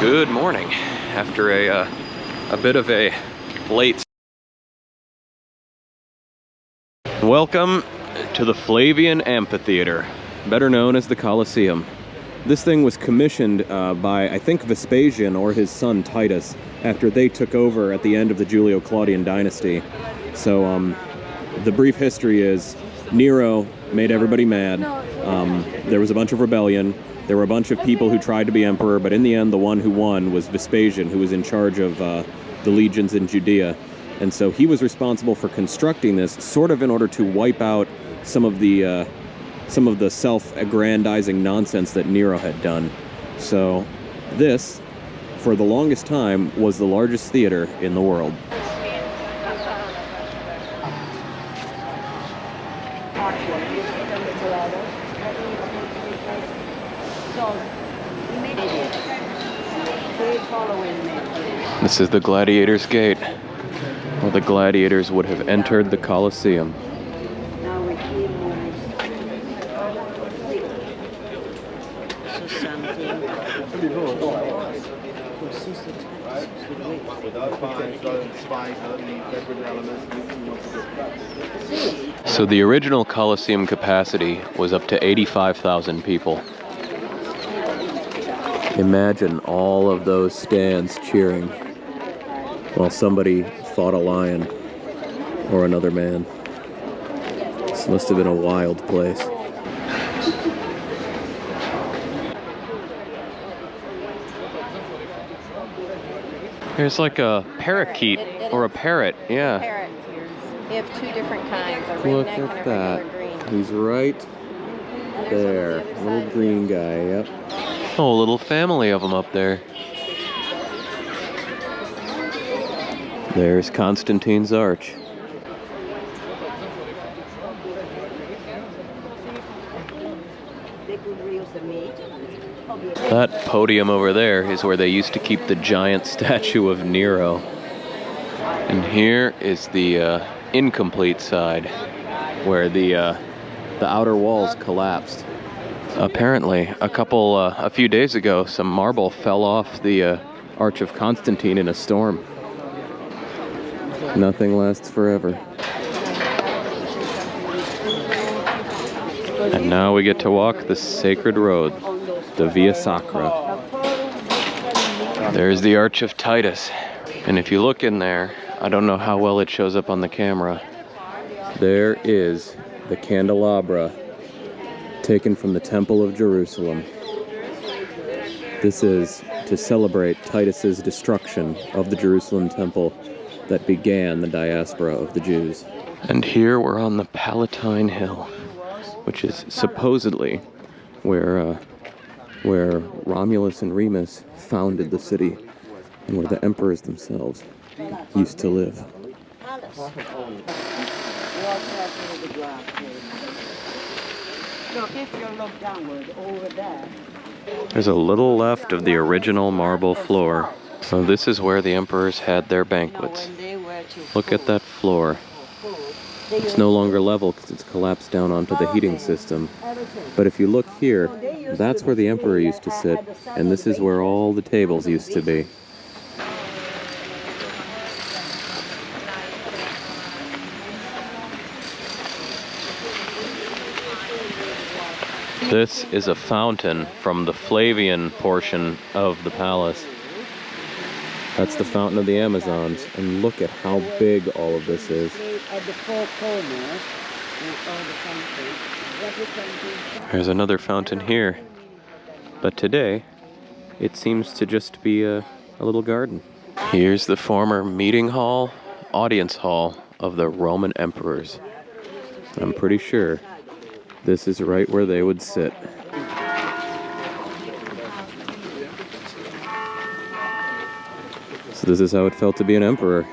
Good morning. After a bit of a late. Welcome to the Flavian Amphitheater, better known as the Colosseum. This thing was commissioned by, I think, Vespasian or his son Titus after they took over at the end of the Julio-Claudian dynasty. So the brief history is Nero made everybody mad. There was a bunch of rebellion. There were a bunch of people who tried to be emperor, but in the end, the one who won was Vespasian, who was in charge of the legions in Judea. And so he was responsible for constructing this, sort of in order to wipe out some of the self-aggrandizing nonsense that Nero had done. So this, for the longest time, was the largest theater in the world. This is the Gladiators' Gate, where the gladiators would have entered the Colosseum. So the original Colosseum capacity was up to 85,000 people. Imagine all of those stands cheering while somebody fought a lion or another man. This must have been a wild place. There's like a parakeet or a parrot, yeah. Parrot. They have two different kinds. Look at that. He's right there. Little green guy, yep. Oh, a little family of them up there. There's Constantine's Arch. That podium over there is where they used to keep the giant statue of Nero. And here is the incomplete side, where the outer walls collapsed. Apparently, a few days ago, some marble fell off the Arch of Constantine in a storm. Nothing lasts forever. And now we get to walk the sacred road, the Via Sacra. There's the Arch of Titus. And if you look in there, I don't know how well it shows up on the camera, there is the candelabra taken from the Temple of Jerusalem. This is to celebrate Titus's destruction of the Jerusalem Temple that began the diaspora of the Jews. And here we're on the Palatine Hill, which is supposedly where Romulus and Remus founded the city and where the emperors themselves used to live. Look, if you look downward over there. There's a little left of the original marble floor. So this is where the emperors had their banquets. Look at that floor. It's no longer level because it's collapsed down onto the heating system. But if you look here, that's where the emperor used to sit, and this is where all the tables used to be. This is a fountain from the Flavian portion of the palace. That's the fountain of the Amazons, and look at how big all of this is. There's another fountain here, but today it seems to just be a little garden. Here's the former meeting hall, audience hall of the Roman emperors. I'm pretty sure this is right where they would sit. So this is how it felt to be an emperor.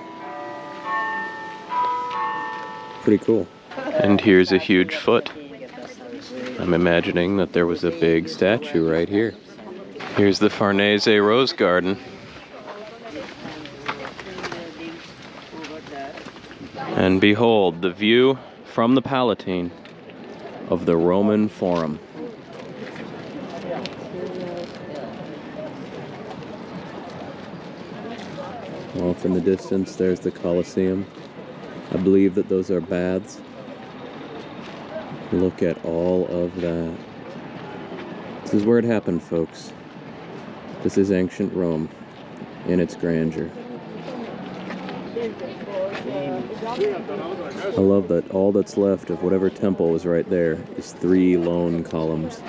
Pretty cool. And here's a huge foot. I'm imagining that there was a big statue right here. Here's the Farnese Rose Garden. And behold, the view from the Palatine of the Roman Forum. Off in the distance, there's the Colosseum. I believe that those are baths. Look at all of that. This is where it happened, folks. This is ancient Rome in its grandeur. I love that all that's left of whatever temple was right there is 3 lone columns.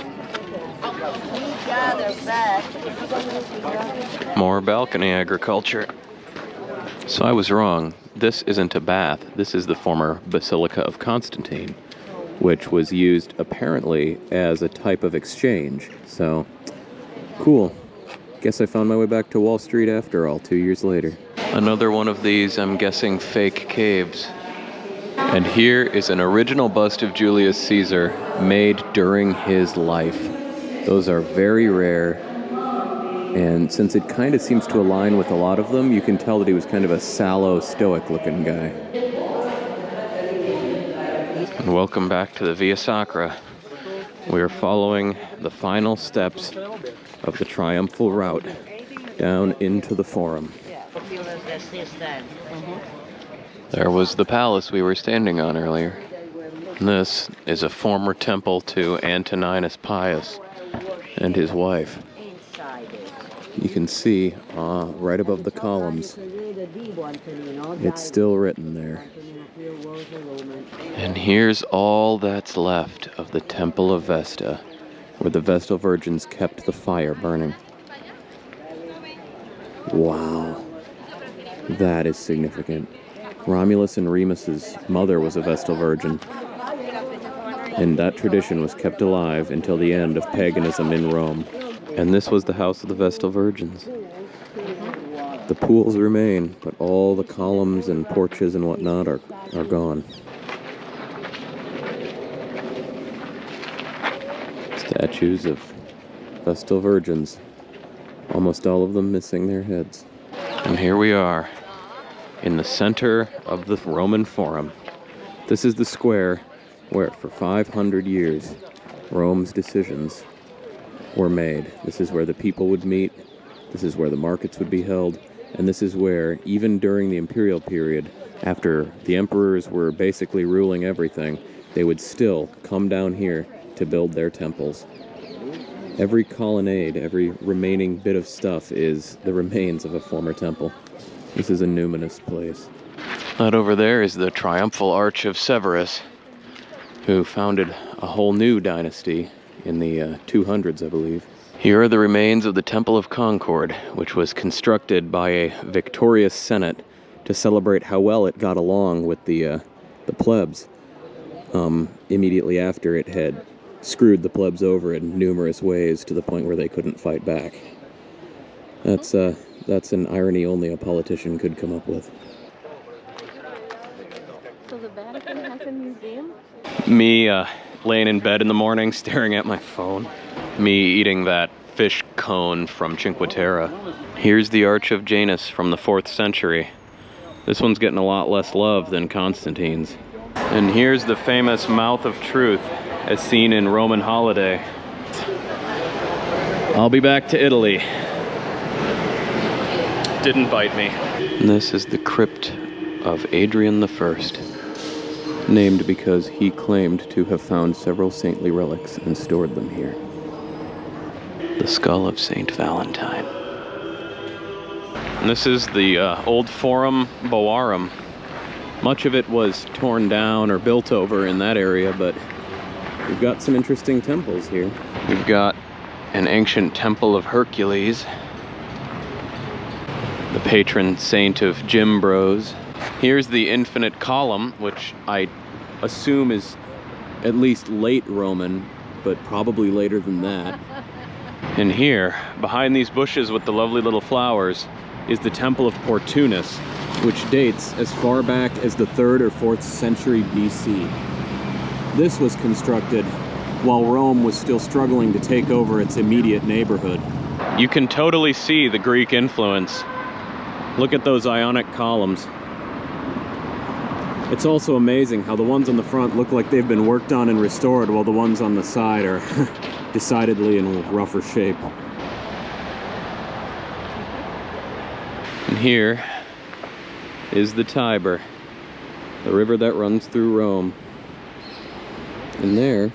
More balcony agriculture. So I was wrong. This isn't a bath. This is the former Basilica of Constantine, which was used apparently as a type of exchange. So, cool. Guess I found my way back to Wall Street after all, 2 years later. Another one of these, I'm guessing, fake caves. And here is an original bust of Julius Caesar made during his life. Those are very rare, and since it kind of seems to align with a lot of them, you can tell that he was kind of a sallow, stoic-looking guy. And welcome back to the Via Sacra. We are following the final steps of the Triumphal route down into the Forum. There was the palace we were standing on earlier. This is a former temple to Antoninus Pius and his wife. You can see right above the columns, it's still written there. And here's all that's left of the Temple of Vesta, where the Vestal Virgins kept the fire burning. Wow, that is significant. Romulus and Remus's mother was a Vestal Virgin, and that tradition was kept alive until the end of paganism in Rome. And this was the house of the Vestal Virgins. The pools remain, but all the columns and porches and whatnot are gone. Statues of Vestal Virgins, almost all of them missing their heads. And here we are, in the center of the Roman Forum. This is the square where, for 500 years, Rome's decisions were made. This is where the people would meet, this is where the markets would be held, and this is where, even during the imperial period, after the emperors were basically ruling everything, they would still come down here to build their temples. Every colonnade, every remaining bit of stuff is the remains of a former temple. This is a numinous place. That over there is the Triumphal Arch of Severus, who founded a whole new dynasty in the 200s, I believe. Here are the remains of the Temple of Concord, which was constructed by a victorious Senate to celebrate how well it got along with the plebs. Immediately after it had screwed the plebs over in numerous ways to the point where they couldn't fight back. That's an irony only a politician could come up with. So the Vatican has a museum? Me laying in bed in the morning staring at my phone. Me eating that fish cone from Cinque Terre. Here's the Arch of Janus from the 4th century. This one's getting a lot less love than Constantine's. And here's the famous Mouth of Truth, as seen in Roman Holiday. I'll be back to Italy. Didn't bite me. And this is the crypt of Adrian I, named because he claimed to have found several saintly relics and stored them here. The skull of Saint Valentine. And this is the old Forum Boarum. Much of it was torn down or built over in that area, but we've got some interesting temples here. We've got an ancient temple of Hercules, the patron saint of gym bros. Here's the infinite column, which I assume is at least late Roman, but probably later than that. And here, behind these bushes with the lovely little flowers, is the Temple of Portunus, which dates as far back as the 3rd or 4th century BC. This was constructed while Rome was still struggling to take over its immediate neighborhood. You can totally see the Greek influence. Look at those Ionic columns. It's also amazing how the ones on the front look like they've been worked on and restored, while the ones on the side are decidedly in rougher shape. And here is the Tiber, the river that runs through Rome. And there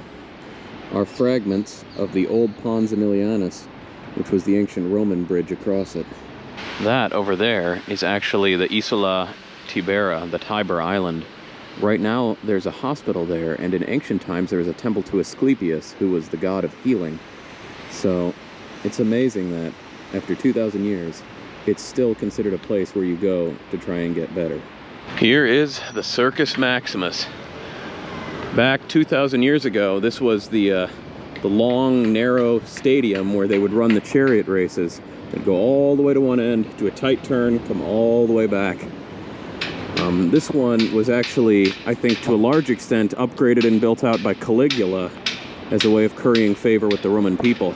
are fragments of the old Pons Aemilianus, which was the ancient Roman bridge across it. That over there is actually the Isola Tibera, the Tiber Island. Right now there's a hospital there, and in ancient times there was a temple to Asclepius, who was the god of healing. So it's amazing that after 2,000 years, it's still considered a place where you go to try and get better. Here is the Circus Maximus. Back 2,000 years ago, this was the long, narrow stadium where they would run the chariot races. They'd go all the way to one end, do a tight turn, come all the way back. This one was actually, I think, to a large extent, upgraded and built out by Caligula as a way of currying favor with the Roman people.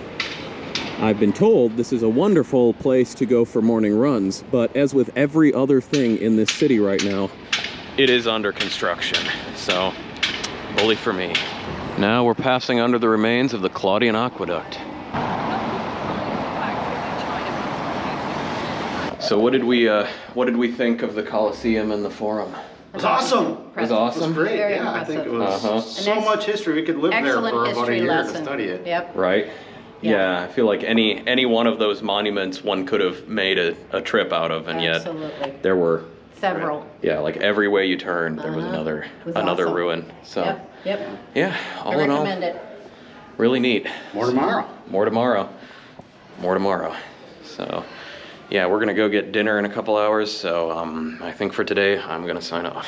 I've been told this is a wonderful place to go for morning runs, but as with every other thing in this city right now, it is under construction, so bully for me. Now we're passing under the remains of the Claudian Aqueduct. So what did we think of the Colosseum and the Forum? It was awesome. It was awesome? It was great, Very yeah. I think it was impressive. so much history. We could live there Excellent for about a history year lesson. to study it. Yep. Right? Yeah. Yeah, I feel like any one of those monuments one could have made a trip out of, and Absolutely. yet there were Several. yeah, like every way you turned there was another It was awesome. ruin. So Yep. yeah, all I in all, recommend it. really neat. More tomorrow. More tomorrow. More tomorrow. So yeah, we're gonna go get dinner in a couple hours, so I think for today I'm gonna sign off.